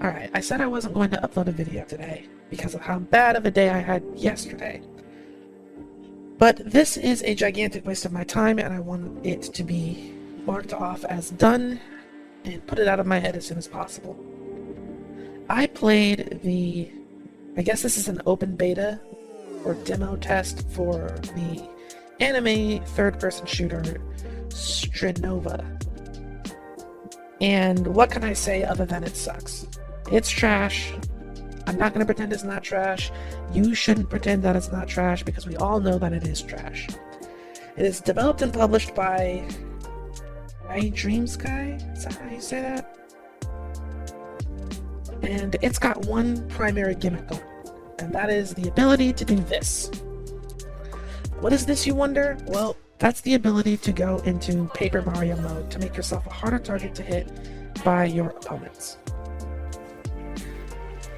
Alright, I said I wasn't going to upload a video today because of how bad of a day I had yesterday. But this is a gigantic waste of my time and I want it to be marked off as done and put it out of my head as soon as possible. I played I guess this is an open beta or demo test for the anime third-person shooter Strenova. And what can I say other than it sucks? It's trash. I'm not going to pretend it's not trash. You shouldn't pretend that it's not trash because we all know that it is trash. It is developed and published by Dream Sky? Is that how you say that? And it's got one primary gimmick going, and that is the ability to do this. What is this, you wonder? Well, that's the ability to go into Paper Mario mode to make yourself a harder target to hit by your opponents.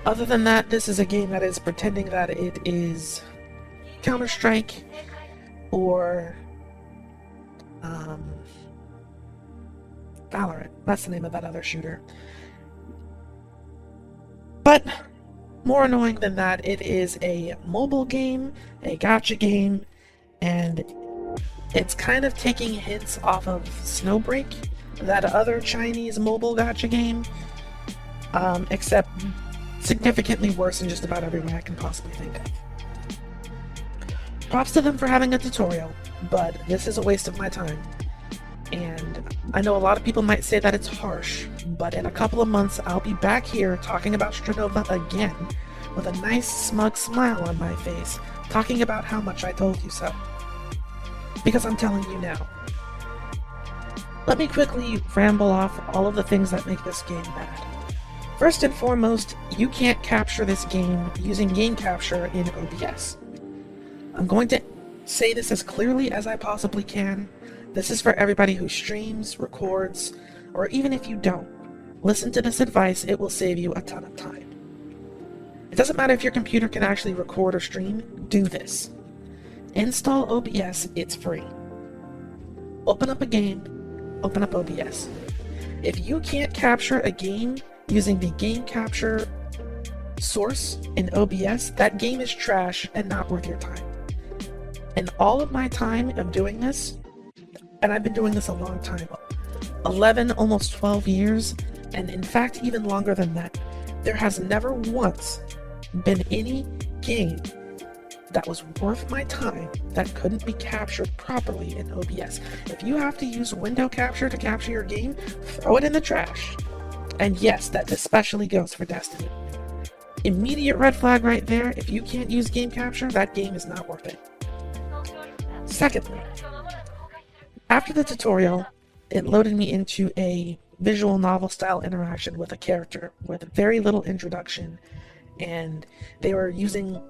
Other than that, this is a game that is pretending that it is Counter-Strike or Valorant. That's the name of that other shooter. But more annoying than that, it is a mobile game, a gacha game, and it's kind of taking hints off of Snowbreak, that other Chinese mobile gacha game, except significantly worse in just about every way I can possibly think of. Props to them for having a tutorial, but this is a waste of my time. And I know a lot of people might say that it's harsh, but in a couple of months I'll be back here talking about Strenova again, with a nice smug smile on my face, talking about how much I told you so. Because I'm telling you now. Let me quickly ramble off all of the things that make this game bad. First and foremost, you can't capture this game using game capture in OBS. I'm going to say this as clearly as I possibly can. This is for everybody who streams, records, or even if you don't. Listen to this advice, it will save you a ton of time. It doesn't matter if your computer can actually record or stream, do this. Install OBS, it's free. Open up a game, open up OBS. If you can't capture a game using the game capture source in OBS, that game is trash and not worth your time. In all of my time of doing this, and I've been doing this a long time, 11, almost 12 years, and in fact even longer than that, there has never once been any game that was worth my time that couldn't be captured properly in OBS. If you have to use window capture to capture your game, throw it in the trash. And yes, that especially goes for Destiny. Immediate red flag right there. If you can't use game capture, that game is not worth it. Secondly, after the tutorial, it loaded me into a visual novel style interaction with a character with very little introduction, and they were using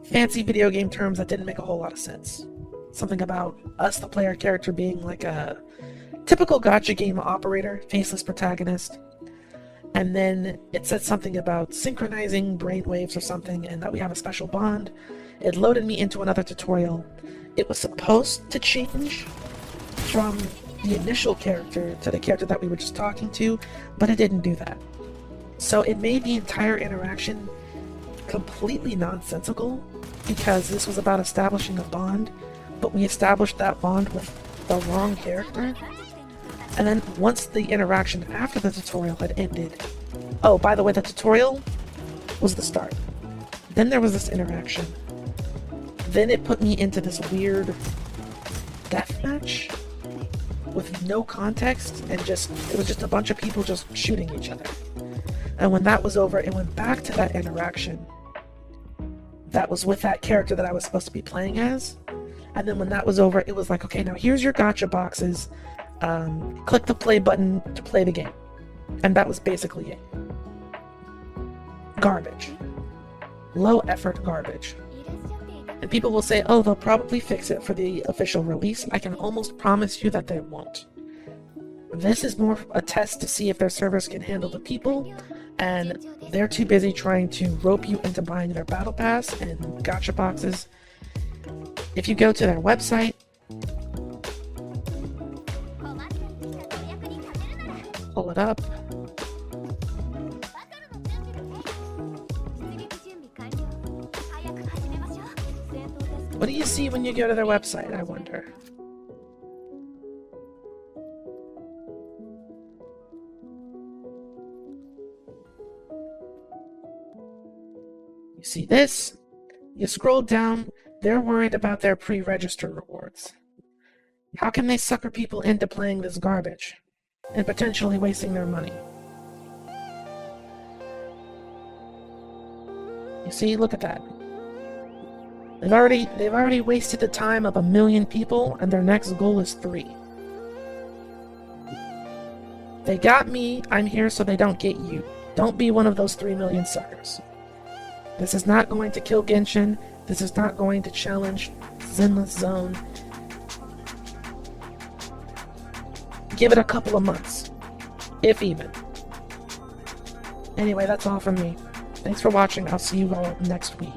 fancy video game terms that didn't make a whole lot of sense. Something about us, the player character, being like a typical gacha game operator, faceless protagonist. And then it said something about synchronizing brainwaves or something, and that we have a special bond. It loaded me into another tutorial. It was supposed to change from the initial character to the character that we were just talking to, but it didn't do that. So it made the entire interaction completely nonsensical, because this was about establishing a bond, but we established that bond with the wrong character. And then once the interaction after the tutorial had ended, oh, by the way, the tutorial was the start. Then there was this interaction. Then it put me into this weird deathmatch with no context, and it was just a bunch of people just shooting each other. And when that was over, it went back to that interaction that was with that character that I was supposed to be playing as. And then when that was over, it was like, okay, now here's your gacha boxes. Click the play button to play the game. And that was basically it. Garbage. Low effort garbage. And people will say, oh, they'll probably fix it for the official release. I can almost promise you that they won't. This is more a test to see if their servers can handle the people, and they're too busy trying to rope you into buying their battle pass and gacha boxes. If you go to their website, pull it up, What do you see when you go to their website, I wonder? You see this? You scroll down, they're worried about their pre-register rewards. How can they sucker people into playing this garbage and potentially wasting their money? You see, look at that. They've already wasted the time of 1 million people, and their next goal is 3. They got me, I'm here so they don't get you. Don't be one of those 3 million suckers. This is not going to kill Genshin. This is not going to challenge Zenless Zone. Give it a couple of months, if even. Anyway, that's all from me. Thanks for watching. I'll see you all next week.